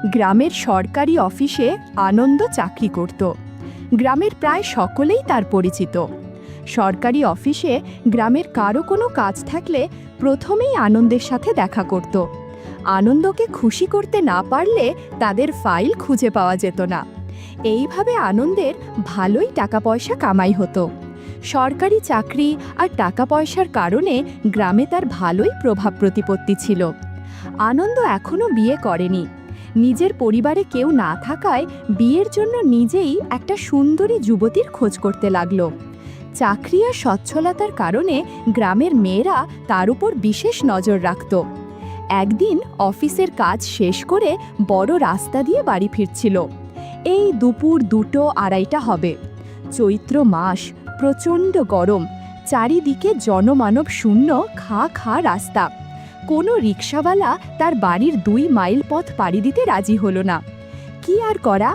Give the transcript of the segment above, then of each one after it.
গ্রামের সরকারি অফিসে আনন্দ চাকরি করত। গ্রামের প্রায় সকলেই তার পরিচিত। সরকারি অফিসে গ্রামের কারো কোনো কাজ থাকলে প্রথমেই আনন্দের সাথে দেখা করত। আনন্দকে খুশি করতে না পারলে তাদের ফাইল খুঁজে পাওয়া যেত না। এইভাবে আনন্দের ভালোই টাকা পয়সা কামাই হতো। সরকারি চাকরি আর টাকা পয়সার কারণে গ্রামে তার ভালোই প্রভাব প্রতিপত্তি ছিল। আনন্দ এখনও বিয়ে করেনি। নিজের পরিবারে কেউ না থাকায় বিয়ের জন্য নিজেই একটা সুন্দরী যুবতীর খোঁজ করতে লাগলো। চাকরি আর সচ্ছলতার কারণে গ্রামের মেয়েরা তার উপর বিশেষ নজর রাখত। একদিন অফিসের কাজ শেষ করে বড় রাস্তা দিয়ে বাড়ি ফিরছিল। এই দুপুর 2-2:30 হবে। চৈত্র মাস, প্রচণ্ড গরম, চারিদিকে জনমানব শূন্য খা খা রাস্তা। কোনো রিকশাওয়ালা তার বাড়ির 2 মাইল পথ পাড়ি দিতে রাজি হলো না। কি আর করা,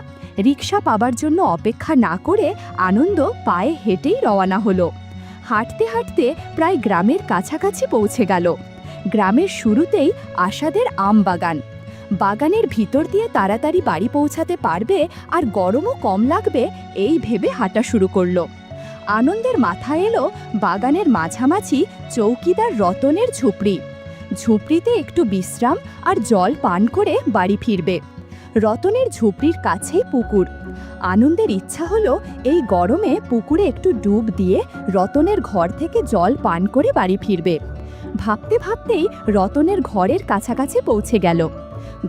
রিকশা পাবার জন্য অপেক্ষা না করে আনন্দ পায়ে হেঁটেই রওনা হলো। হাঁটতে হাঁটতে প্রায় গ্রামের কাছাকাছি পৌঁছে গেল। গ্রামের শুরুতেই আশাদের আম বাগান। বাগানের ভিতর দিয়ে তাড়াতাড়ি বাড়ি পৌঁছাতে পারবে আর গরমও কম লাগবে, এই ভেবে হাঁটা শুরু করলো। আনন্দের মাথায় এলো বাগানের মাঝামাঝি চৌকিদার রতনের ঝুপড়ি। ঝুপড়িতে একটু বিশ্রাম আর জল পান করে বাড়ি ফিরবে। রতনের ঝুপড়ির কাছেই পুকুর। আনন্দের ইচ্ছা হলো এই গরমে পুকুরে একটু ডুব দিয়ে রতনের ঘর থেকে জল পান করে বাড়ি ফিরবে। ভাবতে ভাবতেই রতনের ঘরের কাছাকাছি পৌঁছে গেল।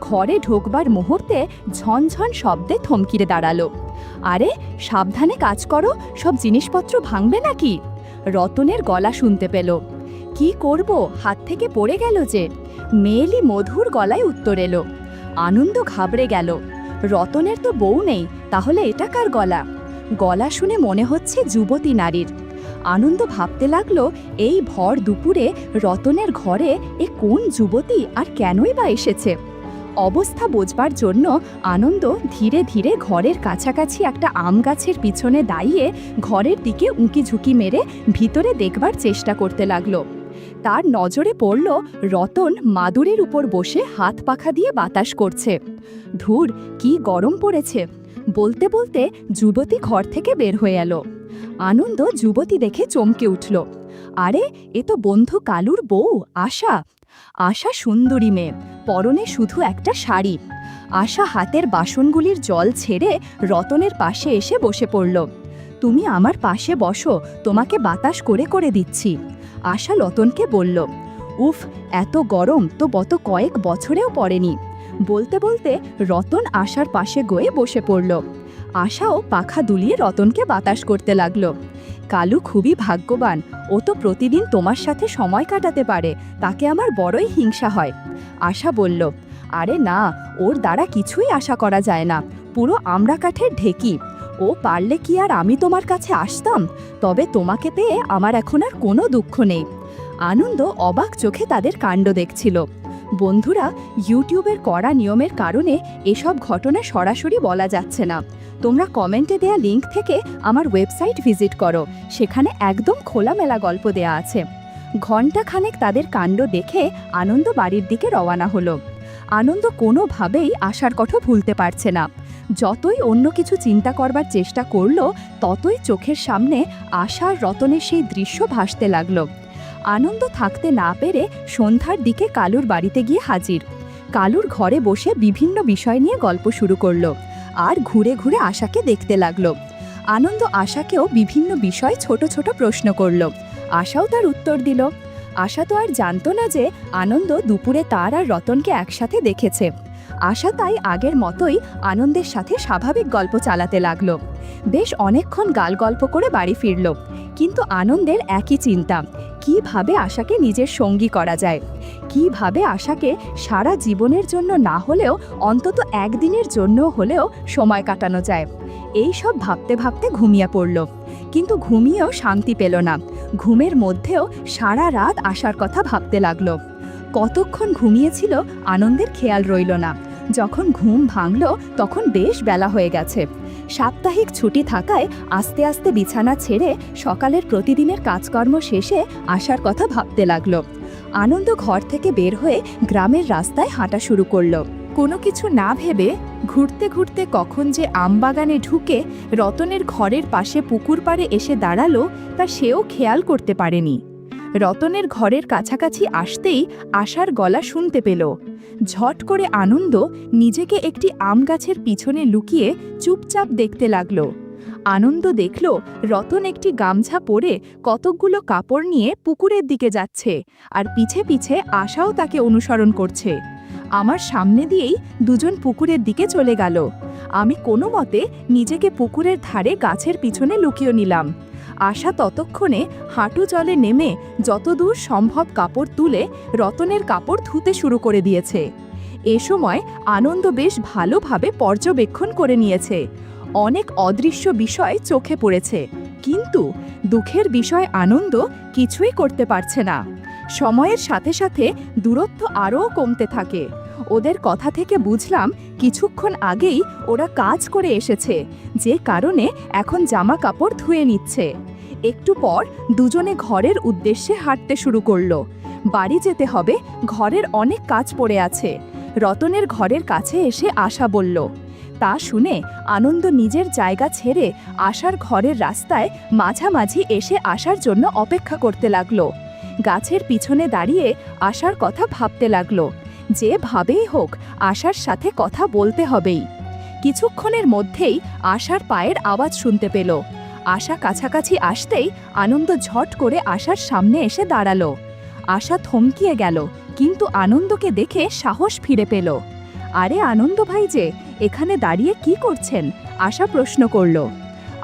ঘরে ঢোকবার মুহূর্তে ঝনঝন শব্দে থমকিরে দাঁড়ালো। আরে, সাবধানে কাজ করো, সব জিনিসপত্র ভাঙবে নাকি? রতনের গলা শুনতে পেল। কি করব, হাত থেকে পড়ে গেল যে। মেয়েলি মধুর গলায় উত্তর এলো। আনন্দ ঘাবড়ে গেল। রতনের তো বউ নেই, তাহলে এটা কার গলা? গলা শুনে মনে হচ্ছে যুবতী নারীর। আনন্দ ভাবতে লাগলো, এই ভর দুপুরে রতনের ঘরে এ কোন যুবতী আর কেনই বা এসেছে? অবস্থা বোঝবার জন্য আনন্দ ধীরে ধীরে ঘরের কাছাকাছি একটা আম গাছের পিছনে দাঁড়িয়ে ঘরের দিকে উঁকি ঝুঁকি মেরে ভিতরে দেখবার চেষ্টা করতে লাগলো। তার নজরে পড়ল রতন মাদুরের উপর বসে হাত পাখা দিয়ে বাতাস করছে। ধুর, কি গরম পড়েছে! বলতে বলতে যুবতী ঘর থেকে বের হয়ে এলো। আনন্দ যুবতী দেখে চমকে উঠল। আরে, এ তো বন্ধু কালুর বউ আশা। আশা সুন্দরী মেয়ে, পরনে শুধু একটা শাড়ি। আশা হাতের বাসনগুলির জল ছেড়ে রতনের পাশে এসে বসে পড়ল। তুমি আমার পাশে বসো, তোমাকে বাতাস করে করে দিচ্ছি। আশা রতনকে বলল। উফ, এত গরম তো গত কয়েক বছরেও পড়েনি। বলতে বলতে রতন আশার পাশে গিয়ে বসে পড়ল। আশাও পাখা দুলিয়ে রতনকে বাতাস করতে লাগলো। কালু খুবই ভাগ্যবান, ও তো প্রতিদিন তোমার সাথে সময় কাটাতে পারে, তাকে আমার বড়ই হিংসা হয়। আশা বলল, আরে না, ওর দ্বারা কিছুই আশা করা যায় না, পুরো আমড়া কাঠের ঢেকি। ও পারলে কি আর আমি তোমার কাছে আসতাম? তবে তোমাকে পেয়ে আমার এখন আর কোনো দুঃখ নেই। আনন্দ অবাক চোখে তাদের কাণ্ড দেখছিল। বন্ধুরা, ইউটিউবের কড়া নিয়মের কারণে এসব ঘটনা সরাসরি বলা যাচ্ছে না। তোমরা কমেন্টে দেয়া লিঙ্ক থেকে আমার ওয়েবসাইট ভিজিট করো, সেখানে একদম খোলামেলা গল্প দেয়া আছে। ঘণ্টাখানেক তাদের কাণ্ড দেখে আনন্দ বাড়ির দিকে রওনা হলো। আনন্দ কোনোভাবেই আশার কথা ভুলতে পারছে না। যতই অন্য কিছু চিন্তা করবার চেষ্টা করলো, ততই চোখের সামনে আশার রতনের সেই দৃশ্য ভাসতে লাগলো। আনন্দ থাকতে না পেরে সন্ধ্যার দিকে কালুর বাড়িতে গিয়ে হাজির। কালুর ঘরে বসে বিভিন্ন বিষয় নিয়ে গল্প শুরু করলো আর ঘুরে ঘুরে আশাকে দেখতে লাগলো। আনন্দ আশাকেও বিভিন্ন বিষয় ছোট ছোট প্রশ্ন করলো। আশাও তার উত্তর দিল। আশা তো আর জানতো না যে আনন্দ দুপুরে তার আর রতনকে একসাথে দেখেছে। আশা তাই আগের মতোই আনন্দের সাথে স্বাভাবিক গল্প চালাতে লাগলো। বেশ অনেকক্ষণ গাল গল্প করে বাড়ি ফিরল, কিন্তু আনন্দের একই চিন্তা, কিভাবে আশাকে নিজের সঙ্গী করা যায়, কিভাবে আশাকে সারা জীবনের জন্য না হলেও অন্তত একদিনের জন্য হলেও সময় কাটানো যায়। এই সব ভাবতে ভাবতে ঘুমিয়ে পড়ল, কিন্তু ঘুমিয়েও শান্তি পেল না। ঘুমের মধ্যেও সারা রাত আশার কথা ভাবতে লাগলো। কতক্ষণ ঘুমিয়েছিল আনন্দের খেয়াল রইল না। যখন ঘুম ভাঙল তখন বেশ বেলা হয়ে গেছে। সাপ্তাহিক ছুটি থাকায় আস্তে আস্তে বিছানা ছেড়ে সকালের প্রতিদিনের কাজকর্ম শেষে আশার কথা ভাবতে লাগলো। আনন্দ ঘর থেকে বের হয়ে গ্রামের রাস্তায় হাঁটা শুরু করলো। কোনো কিছু না ভেবে ঘুরতে ঘুরতে কখন যে আমবাগানে ঢুকে রতনের ঘরের পাশে পুকুর পাড়ে এসে দাঁড়ালো তা সেও খেয়াল করতে পারেনি। রতনের ঘরের কাছাকাছি আসতেই আশার গলা শুনতে পেল। ঝট করে আনন্দ নিজেকে একটি আম গাছের পিছনে লুকিয়ে চুপচাপ দেখতে লাগল। আনন্দ দেখল রতন একটি গামছা পরে কতকগুলো কাপড় নিয়ে পুকুরের দিকে যাচ্ছে, আর পিছে পিছে আশাও তাকে অনুসরণ করছে। আমার সামনে দিয়েই দুজন পুকুরের দিকে চলে গেল। আমি কোনো মতে নিজেকে পুকুরের ধারে গাছের পিছনে লুকিয়ে নিলাম। আশা ততক্ষণে হাঁটু জলে নেমে যতদূর সম্ভব কাপড় তুলে রতনের কাপড় ধুতে শুরু করে দিয়েছে। এ সময় আনন্দ বেশ ভালোভাবে পর্যবেক্ষণ করে নিয়েছে। অনেক অদৃশ্য বিষয় চোখে পড়েছে, কিন্তু দুঃখের বিষয় আনন্দ কিছুই করতে পারছে না। সময়ের সাথে সাথে দূরত্ব আরও কমতে থাকে। ওদের কথা থেকে বুঝলাম কিছুক্ষণ আগেই ওরা কাজ করে এসেছে, যে কারণে এখন জামা কাপড় ধুয়ে নিচ্ছে। একটু পর দুজনে ঘরের উদ্দেশ্যে হাঁটতে শুরু করলো। বাড়ি যেতে হবে, ঘরের অনেক কাজ পড়ে আছে। রতনের ঘরের কাছে এসে আশা বলল। তা শুনে আনন্দ নিজের জায়গা ছেড়ে আশার ঘরের রাস্তায় মাঝামাঝি এসে আসার জন্য অপেক্ষা করতে লাগলো। গাছের পিছনে দাঁড়িয়ে আশার কথা ভাবতে লাগলো। যেভাবেই হোক আশার সাথে কথা বলতে হবেই। কিছুক্ষণের মধ্যেই আশার পায়ের আওয়াজ শুনতে পেল। আশা কাছাকাছি আসতেই আনন্দ ঝট করে আশার সামনে এসে দাঁড়ালো। আশা থমকিয়ে গেল, কিন্তু আনন্দকে দেখে সাহস ফিরে পেল। আরে আনন্দ ভাই, যে এখানে দাঁড়িয়ে কি করছেন? আশা প্রশ্ন করল।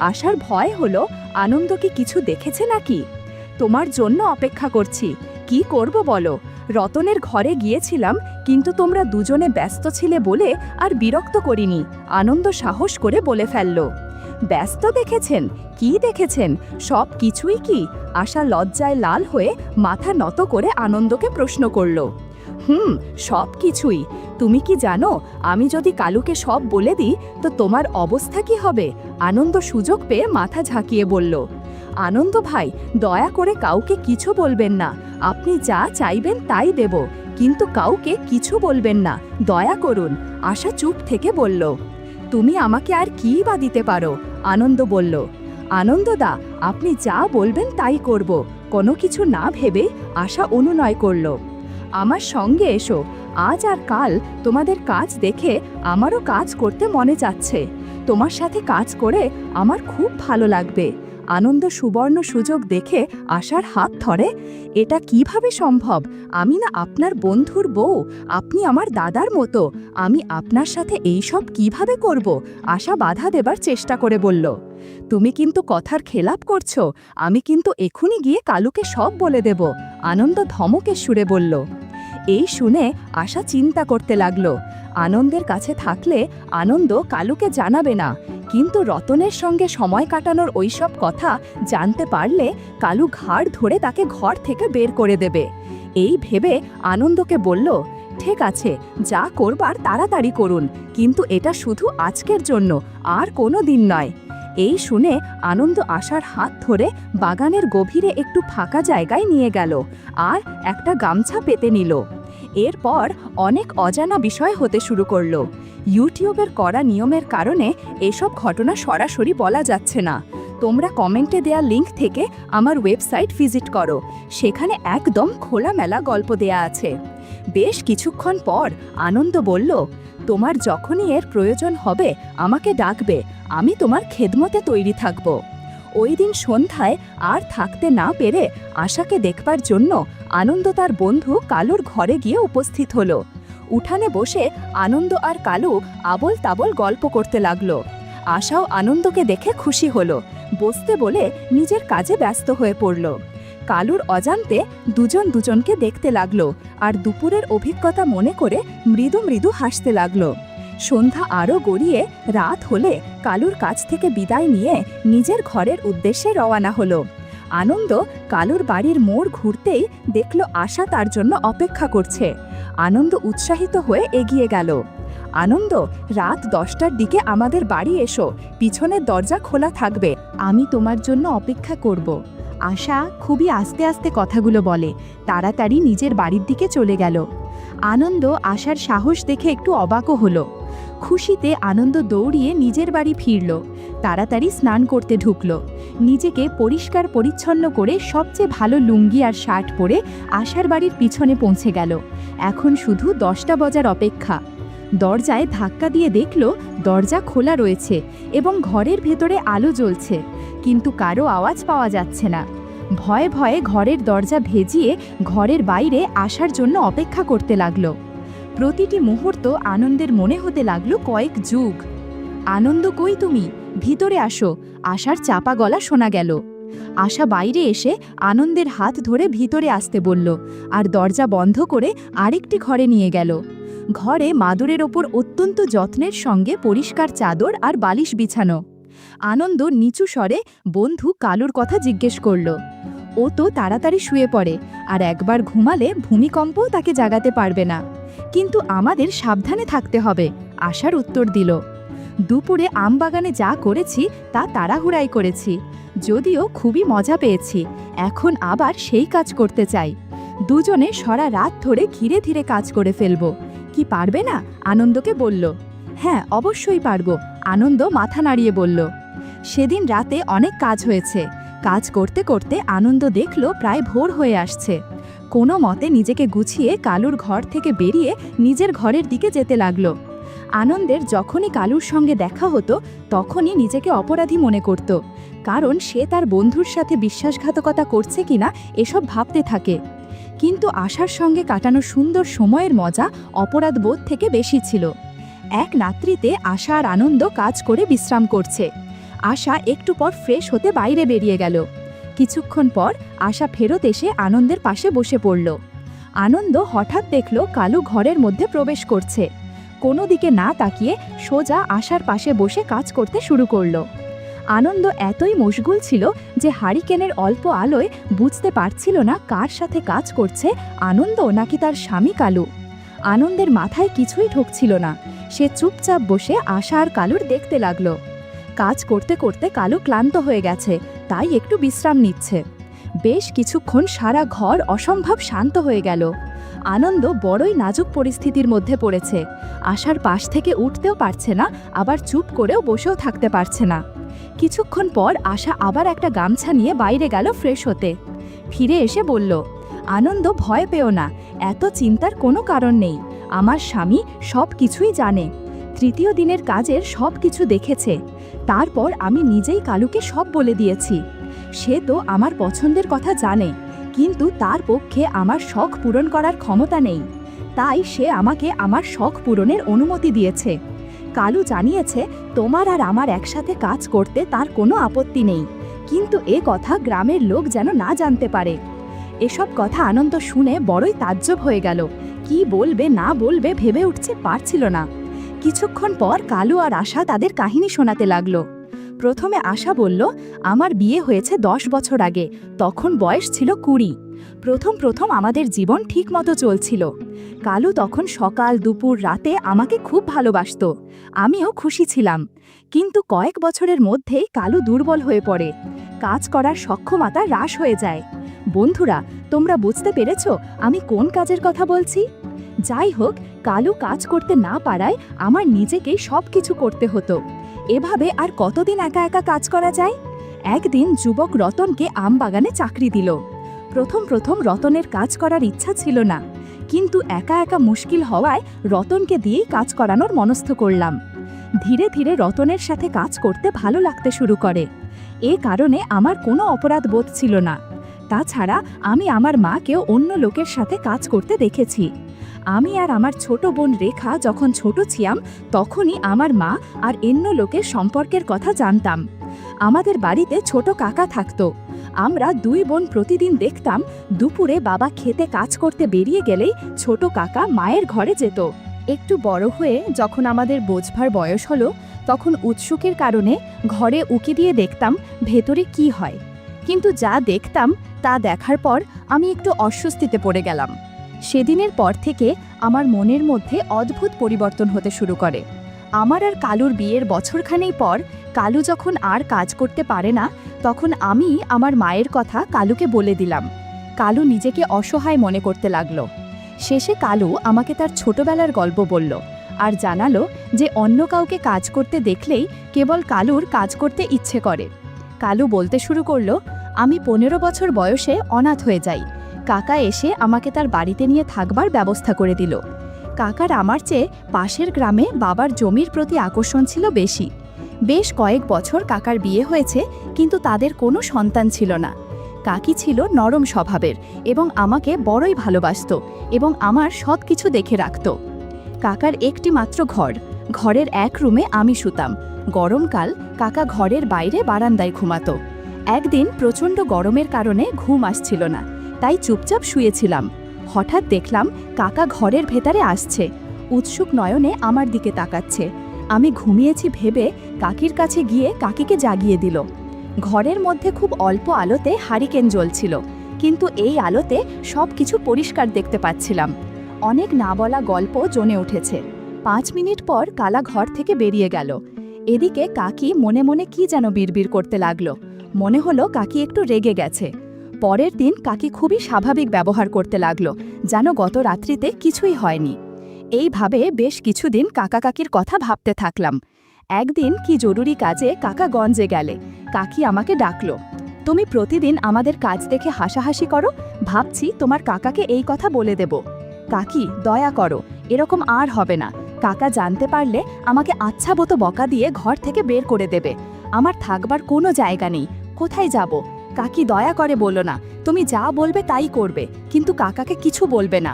আশার ভয় হলো আনন্দ কি কিছু দেখেছে নাকি। তোমার জন্য অপেক্ষা করছি, কি করব বলো? রতনের ঘরে গিয়েছিলাম, কিন্তু তোমরা দুজনে ব্যস্ত ছিলে বলে আর বিরক্ত করিনি, আনন্দ সাহস করে বলে ফেলল। ব্যস্ত দেখেছেন? কি দেখেছেন? সব কিছুই কি? আশা লজ্জায় লাল হয়ে মাথা নত করে আনন্দকে প্রশ্ন করল। সব কিছুই। তুমি কি জানো, আমি যদি কালুকে সব বলে দিই তো তোমার অবস্থা কি হবে? আনন্দ সুযোগ পেয়ে মাথা ঝাঁকিয়ে বলল। আনন্দ ভাই, দয়া করে কাউকে কিছু বলবেন না। আপনি যা চাইবেন তাই দেব, কিন্তু কাউকে কিছু বলবেন না, দয়া করুন। আশা চুপ থেকে বলল। তুমি আমাকে আর কী বা দিতে পারো? আনন্দ বলল। আনন্দদা, আপনি যা বলবেন তাই করব। কোনো কিছু না ভেবে আশা অনুনয় করল। আমার সঙ্গে এসো, আজ আর কাল তোমাদের কাজ দেখে আমারও কাজ করতে মনে যাচ্ছে। তোমার সাথে কাজ করে আমার খুব ভালো লাগবে। আনন্দ সুবর্ণ সুযোগ দেখে আশার হাত ধরে। এটা কিভাবে সম্ভব? আমি না আপনার বন্ধুর বউ, আপনি আমার দাদার মতো। আমি আপনার সাথে এইসব কিভাবে করব? আশা বাধা দেবার চেষ্টা করে বলল। তুমি কিন্তু কথার খেলাপ করছো। আমি কিন্তু এখনই গিয়ে কালুকে সব বলে দেব, আনন্দ ধমকের সুরে বলল। এই শুনে আশা চিন্তা করতে লাগলো। আনন্দের কাছে থাকলে আনন্দ কালুকে জানাবে না, কিন্তু রতনের সঙ্গে সময় কাটানোর ওইসব কথা জানতে পারলে কালু ঘাড় ধরে তাকে ঘর থেকে বের করে দেবে। এই ভেবে আনন্দকে বলল, ঠিক আছে, যা করবার তাড়াতাড়ি করুন, কিন্তু এটা শুধু আজকের জন্য, আর কোনো দিন নয়। এই শুনে আনন্দ আশার হাত ধরে বাগানের গভীরে একটু ফাঁকা জায়গায় নিয়ে গেল আর একটা গামছা পেতে নিল। এরপর অনেক অজানা বিষয় হতে শুরু করলো। ইউটিউবের কড়া নিয়মের কারণে এসব ঘটনা সরাসরি বলা যাচ্ছে না। তোমরা কমেন্টে দেয়া লিংক থেকে আমার ওয়েবসাইট ভিজিট করো, সেখানে একদম খোলামেলা গল্প দেয়া আছে। বেশ কিছুক্ষণ পর আনন্দ বলল, তোমার যখনই এর প্রয়োজন হবে আমাকে ডাকবে, আমি তোমার খেদমতে তৈরি থাকব। ওই দিন সন্ধ্যায় আর থাকতে না পেরে আশাকে দেখবার জন্য আনন্দ তার বন্ধু কালুর ঘরে গিয়ে উপস্থিত হলো। উঠানে বসে আনন্দ আর কালু আবল তাবল গল্প করতে লাগলো। আশাও আনন্দকে দেখে খুশি হলো, বসতে বলে নিজের কাজে ব্যস্ত হয়ে পড়ল। কালুর অজান্তে দুজন দুজনকে দেখতে লাগলো আর দুপুরের অভিজ্ঞতা মনে করে মৃদু মৃদু হাসতে লাগলো। সন্ধ্যা আরও গড়িয়ে রাত হলে কালুর কাছ থেকে বিদায় নিয়ে নিজের ঘরের উদ্দেশ্যে রওনা হলো। আনন্দ কালুর বাড়ির মোড় ঘুরতেই দেখল আশা তার জন্য অপেক্ষা করছে। আনন্দ উৎসাহিত হয়ে এগিয়ে গেল। আনন্দ, রাত 10টার দিকে আমাদের বাড়ি এসো, পিছনের দরজা খোলা থাকবে, আমি তোমার জন্য অপেক্ষা করব। আশা খুবই আস্তে আস্তে কথাগুলো বলে, তাড়াতাড়ি নিজের বাড়ির দিকে চলে গেল। আনন্দ আশার সাহস দেখে একটু অবাকও হলো। খুশিতে আনন্দ দৌড়িয়ে নিজের বাড়ি ফিরল, তাড়াতাড়ি স্নান করতে ঢুকল। নিজেকে পরিষ্কার পরিচ্ছন্ন করে সবচেয়ে ভালো লুঙ্গি আর শার্ট পরে আশার বাড়ির পিছনে পৌঁছে গেল। এখন শুধু 10টা বাজার অপেক্ষা। দরজায় ধাক্কা দিয়ে দেখল দরজা খোলা রয়েছে এবং ঘরের ভেতরে আলো জ্বলছে, কিন্তু কারো আওয়াজ পাওয়া যাচ্ছে না। ভয়ে ভয়ে ঘরের দরজা ভেজিয়ে ঘরের বাইরে আসার জন্য অপেক্ষা করতে লাগলো। প্রতিটি মুহূর্ত আনন্দের মনে হতে লাগলো কয়েক যুগ। আনন্দ, কই তুমি? ভিতরে আসো। আশার চাপা গলা শোনা গেল। আশা বাইরে এসে আনন্দের হাত ধরে ভিতরে আসতে বলল আর দরজা বন্ধ করে আরেকটি ঘরে নিয়ে গেল। ঘরে মাদুরের ওপর অত্যন্ত যত্নের সঙ্গে পরিষ্কার চাদর আর বালিশ বিছানো। আনন্দ নিচু স্বরে বন্ধু কালুর কথা জিজ্ঞেস করল। ও তো তাড়াতাড়ি শুয়ে পড়ে, আর একবার ঘুমালে ভূমিকম্পও তাকে জাগাতে পারবে না। কিন্তু আমাদের সাবধানে থাকতে হবে, আশার উত্তর দিল। দুপুরে আম বাগানে যা করেছি তা তাড়াহুড়াই করেছি, যদিও খুবই মজা পেয়েছি। এখন আবার সেই কাজ করতে চাই। দুজনে সারা রাত ধরে ধীরে ধীরে কাজ করে ফেলব। কি পারবে না? আনন্দকে বলল। হ্যাঁ, অবশ্যই পারব, আনন্দ মাথা নাড়িয়ে বলল। সেদিন রাতে অনেক কাজ হয়েছে। কাজ করতে করতে আনন্দ দেখল প্রায় ভোর হয়ে আসছে। কোনো মতে নিজেকে গুছিয়ে কালুর ঘর থেকে বেরিয়ে নিজের ঘরের দিকে যেতে লাগলো। আনন্দের যখনই কালুর সঙ্গে দেখা হতো তখনই নিজেকে অপরাধী মনে করত, কারণ সে তার বন্ধুর সাথে বিশ্বাসঘাতকতা করছে কিনা এসব ভাবতে থাকে। কিন্তু আশার সঙ্গে কাটানো সুন্দর সময়ের মজা অপরাধবোধ থেকে বেশি ছিল। এক রাত্রিতে আশা আর আনন্দ কাজ করে বিশ্রাম করছে। আশা একটু পর ফ্রেশ হতে বাইরে বেরিয়ে গেল। কিছুক্ষণ পর আশা ফেরত এসে আনন্দের পাশে বসে পড়ল। আনন্দ হঠাৎ দেখল কালু ঘরের মধ্যে প্রবেশ করছে। কোনো দিকে না তাকিয়ে সোজা আশার পাশে বসে কাজ করতে শুরু করল। আনন্দ এতই মশগুল ছিল যে হারিকেনের অল্প আলোয় বুঝতে পারছিল না কার সাথে কাজ করছে, আনন্দ নাকি তার স্বামী কালু। আনন্দের মাথায় কিছুই ঢুকছিল না। সে চুপচাপ বসে আশা আর কালুর দেখতে লাগলো। কাজ করতে করতে কালু ক্লান্ত হয়ে গেছে, তাই একটু বিশ্রাম নিচ্ছে। বেশ কিছুক্ষণ সারা ঘর অসম্ভব শান্ত হয়ে গেল। আনন্দ বড়ই নাজুক পরিস্থিতির মধ্যে পড়েছে। আশার পাশ থেকে উঠতেও পারছে না, আবার চুপ করেও বসেও থাকতে পারছে না। কিছুক্ষণ পর আশা আবার একটা গামছা নিয়ে বাইরে গেল ফ্রেশ হতে। ফিরে এসে বলল, আনন্দ, ভয় পেও না, এত চিন্তার কোনো কারণ নেই। আমার স্বামী সব কিছুই জানে। তৃতীয় দিনের কাজের সব কিছু দেখেছে। তারপর আমি নিজেই কালুকে সব বলে দিয়েছি। সে তো আমার পছন্দের কথা জানে, কিন্তু তার পক্ষে আমার শখ পূরণ করার ক্ষমতা নেই। তাই সে আমাকে আমার শখ পূরণের অনুমতি দিয়েছে। কালু জানিয়েছে তোমার আর আমার একসাথে কাজ করতে তার কোনো আপত্তি নেই, কিন্তু এ কথা গ্রামের লোক যেন না জানতে পারে। এসব কথা আনন্দ শুনে বড়ই তাজ্জব হয়ে গেল। কি বলবে না বলবে ভেবে উঠতে পারছিল না। কিছুক্ষণ পর কালু আর আশা তাদের কাহিনী শোনাতে লাগলো। প্রথমে আশা বলল, আমার বিয়ে হয়েছে 10 বছর আগে, তখন বয়স ছিল 20। প্রথম আমাদের জীবন ঠিকমতো চলছিল। কালু তখন সকাল দুপুর রাতে আমাকে খুব ভালোবাসতো, আমিও খুশি ছিলাম। কিন্তু কয়েক বছরের মধ্যেই কালু দুর্বল হয়ে পড়ে। কাজ করার সক্ষমতা হ্রাস হয়ে যায়। বন্ধুরা, তোমরা বুঝতে পেরেছ আমি কোন কাজের কথা বলছি? যাই হোক, কালু কাজ করতে না পারায় আমার নিজেকেই সব কিছু করতে হতো। এভাবে আর কতদিন একা একা কাজ করা যায়? একদিন যুবক রতনকে আম বাগানে চাকরি দিল। প্রথম রতনের কাজ করার ইচ্ছা ছিল না, কিন্তু একা একা মুশকিল হওয়ায় রতনকে দিয়েই কাজ করানোর মনস্থ করলাম। ধীরে ধীরে রতনের সাথে কাজ করতে ভালো লাগতে শুরু করে। এ কারণে আমার কোনো অপরাধ বোধ ছিল না। তাছাড়া আমি আমার মাকেও অন্য লোকের সাথে কাজ করতে দেখেছি। আমি আর আমার ছোট বোন রেখা যখন ছোট ছিলাম তখনই আমার মা আর অন্য লোকের সম্পর্কের কথা জানতাম। আমাদের বাড়িতে ছোট কাকা থাকতো। আমরা 2 বোন প্রতিদিন দেখতাম দুপুরে বাবা খেতে কাজ করতে বেরিয়ে গেলেই ছোট কাকা মায়ের ঘরে যেত। একটু বড় হয়ে যখন আমাদের বোঝবার বয়স হলো, তখন উৎসুকের কারণে ঘরে উকি দিয়ে দেখতাম ভেতরে কি হয়। কিন্তু যা দেখতাম তা দেখার পর আমি একটু অস্বস্তিতে পড়ে গেলাম। সেদিনের পর থেকে আমার মনের মধ্যে অদ্ভুত পরিবর্তন হতে শুরু করে। আমার আর কালুর বিয়ের বছরখানেক পর কালু যখন আর কাজ করতে পারে না, তখন আমি আমার মায়ের কথা কালুকে বলে দিলাম। কালু নিজেকে অসহায় মনে করতে লাগলো। শেষে কালু আমাকে তার ছোটবেলার গল্প বলল আর জানালো যে অন্য কাউকে কাজ করতে দেখলেই কেবল কালুর কাজ করতে ইচ্ছে করে। কালু বলতে শুরু করলো, আমি 15 বছর বয়সে অনাথ হয়ে যাই। কাকা এসে আমাকে তার বাড়িতে নিয়ে থাকবার ব্যবস্থা করে দিল। কাকার আমার চেয়ে পাশের গ্রামে বাবার জমির প্রতি আকর্ষণ ছিল বেশি। বেশ কয়েক বছর কাকার বিয়ে হয়েছে, কিন্তু তাদের কোনো সন্তান ছিল না। কাকি ছিল নরম স্বভাবের এবং আমাকে বড়ই ভালোবাসত এবং আমার সব কিছু দেখে রাখত। কাকার একটি মাত্র ঘরের এক রুমে আমি শুতাম। গরমকাল কাকা ঘরের বাইরে বারান্দায় ঘুমাতো। একদিন প্রচণ্ড গরমের কারণে ঘুম আসছিল না, তাই চুপচাপ শুয়েছিলাম। হঠাৎ দেখলাম কাকা ঘরের ভেতরে আসছে, উৎসুক নয়নে আমার দিকে তাকাচ্ছে। আমি ঘুমিয়েছি ভেবে কাকির কাছে গিয়ে কাকিকে জাগিয়ে দিল। ঘরের মধ্যে খুব অল্প আলোতে হারিকেন জ্বলছিল, কিন্তু এই আলোতে সব কিছু পরিষ্কার দেখতে পাচ্ছিলাম। অনেক না বলা গল্প জমে উঠেছে। 5 মিনিট পর কালা ঘর থেকে বেরিয়ে গেল। এদিকে কাকি মনে মনে কি যেন বিড়বিড় করতে লাগলো। মনে হলো কাকি একটু রেগে গেছে। পরের দিন কাকি খুবই স্বাভাবিক ব্যবহার করতে লাগলো, যেন গত রাত্রিতে কিছুই হয়নি। এইভাবে বেশ কিছুদিন কাকা কাকির কথা ভাবতে থাকলাম। একদিন কি জরুরি কাজে কাকা গঞ্জে গেলে কাকি আমাকে ডাকলো, তুমি প্রতিদিন আমাদের কাজ দেখে হাসাহাসি করো, ভাবছি তোমার কাকাকে এই কথা বলে দেব। কাকি, দয়া করো, এরকম আর হবে না। কাকা জানতে পারলে আমাকে আচ্ছা মতো বকা দিয়ে ঘর থেকে বের করে দেবে। আমার থাকবার কোনো জায়গা নেই, কোথায় যাব? কাকি, দয়া করে বলো না, তুমি যা বলবে তাই করবে, কিন্তু কাকাকে কিছু বলবে না।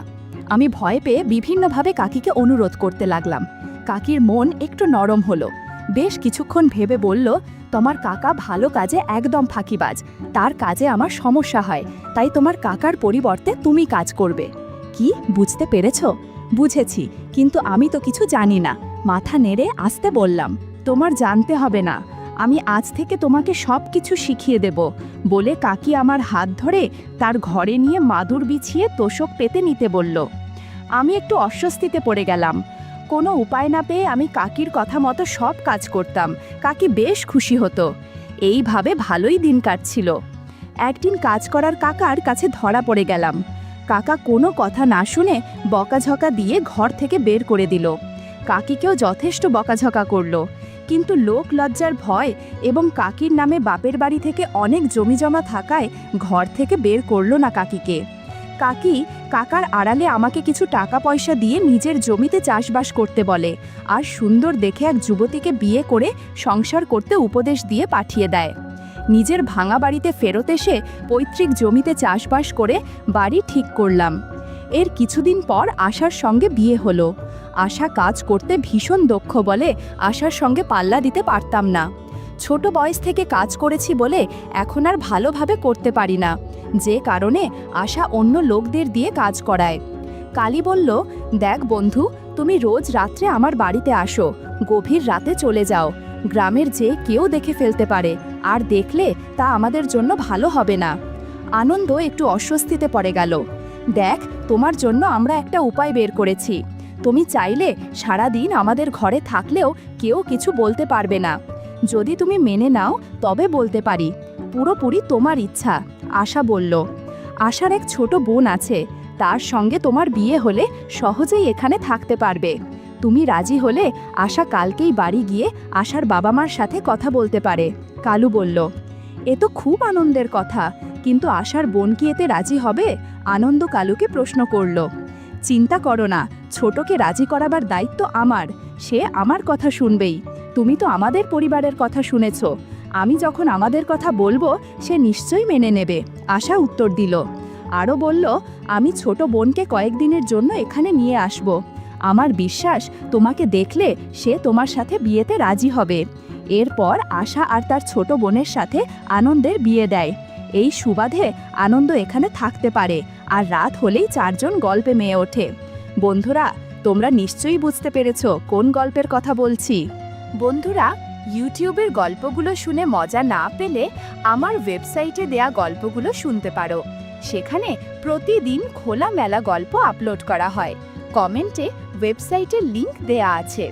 আমি ভয় পেয়ে বিভিন্নভাবে কাকিকে অনুরোধ করতে লাগলাম। কাকির মন একটু নরম হলো। বেশ কিছুক্ষণ ভেবে বলল, তোমার কাকা ভালো কাজে একদম ফাঁকিবাজ, তার কাজে আমার সমস্যা হয়, তাই তোমার কাকার পরিবর্তে তুমি কাজ করবে। কি, বুঝতে পেরেছ? বুঝেছি, কিন্তু আমি তো কিছু জানি না। মাথা নেড়ে আসতে বললাম, তোমার জানতে হবে না, আমি আজ থেকে তোমাকে সব কিছু শিখিয়ে দেব। বলে কাকি আমার হাত ধরে তার ঘরে নিয়ে মাদুর বিছিয়ে তোষক পেতে নিতে বলল। আমি একটু অস্বস্তিতে পড়ে গেলাম। কোনো উপায় না পেয়ে আমি কাকির কথা মতো সব কাজ করতাম। কাকি বেশ খুশি হতো। এইভাবে ভালোই দিন কাটছিল। একদিন কাজ করার কাকার কাছে ধরা পড়ে গেলাম। কাকা কোনো কথা না শুনে বকাঝকা দিয়ে ঘর থেকে বের করে দিল। কাকিকেও যথেষ্ট বকাঝকা করল, কিন্তু লোক লজ্জার ভয় এবং কাকির নামে বাপের বাড়ি থেকে অনেক জমিজমা থাকায় ঘর থেকে বের করল না কাকিকে। কাকি কাকার আড়ালে আমাকে কিছু টাকা পয়সা দিয়ে নিজের জমিতে চাষবাস করতে বলে আর সুন্দর দেখে এক যুবতীকে বিয়ে করে সংসার করতে উপদেশ দিয়ে পাঠিয়ে দেয়। নিজের ভাঙা বাড়িতে ফেরত এসে পৈতৃক জমিতে চাষবাস করে বাড়ি ঠিক করলাম। এর কিছুদিন পর আশার সঙ্গে বিয়ে হলো। আশা কাজ করতে ভীষণ দক্ষ বলে আশার সঙ্গে পাল্লা দিতে পারতাম না। ছোট বয়স থেকে কাজ করেছি বলে এখন আর ভালোভাবে করতে পারি না, যে কারণে আশা অন্য লোকদের দিয়ে কাজ করায়। কালী বলল, দেখ বন্ধু, তুমি রোজ রাত্রে আমার বাড়িতে আসো, গভীর রাতে চলে যাও। গ্রামের যে কেউ দেখে ফেলতে পারে, আর দেখলে তা আমাদের জন্য ভালো হবে না। আনন্দ একটু অস্বস্তিতে পড়ে গেল। দেখ, তোমার জন্য আমরা একটা উপায় বের করেছি। তুমি চাইলে সারাদিন আমাদের ঘরে থাকলেও কেউ কিছু বলতে পারবে না। যদি তুমি মেনে নাও তবে বলতে পারি, পুরোপুরি তোমার ইচ্ছা। আশা বলল, আশার এক ছোট বোন আছে, তার সঙ্গে তোমার বিয়ে হলে সহজেই এখানে থাকতে পারবে। তুমি রাজি হলে আশা কালকেই বাড়ি গিয়ে আশার বাবা মার সাথে কথা বলতে পারে। কালু বলল, এ তো খুব আনন্দের কথা, কিন্তু আশার বোন কি এতে রাজি হবে? আনন্দ কালুকে প্রশ্ন করল। চিন্তা করো না, ছোটকে রাজি করাবার দায়িত্ব আমার, সে আমার কথা শুনবেই। তুমি তো আমাদের পরিবারের কথা শুনেছ, আমি যখন আমাদের কথা বলবো সে নিশ্চয়ই মেনে নেবে। আশা উত্তর দিল। আরও বলল, আমি ছোট বোনকে কয়েকদিনের জন্য এখানে নিয়ে আসব। আমার বিশ্বাস তোমাকে দেখলে সে তোমার সাথে বিয়েতে রাজি হবে। এরপর আশা আর তার ছোট বোনের সাথে আনন্দের বিয়ে দেয়। এই সুবাদে আনন্দ এখানে থাকতে পারে, আর রাত হলেই 4 জন গল্পে মেয়ে ওঠে। বন্ধুরা, তোমরা নিশ্চয়ই বুঝতে পেরেছ কোন গল্পের কথা বলছি। বন্ধুরা, ইউটিউবের গল্পগুলো শুনে মজা না পেলে আমার ওয়েবসাইটে দেয়া গল্পগুলো শুনতে পারো। সেখানে প্রতিদিন খোলামেলা গল্প আপলোড করা হয়। কমেন্টে ওয়েবসাইটের লিংক দেয়া আছে।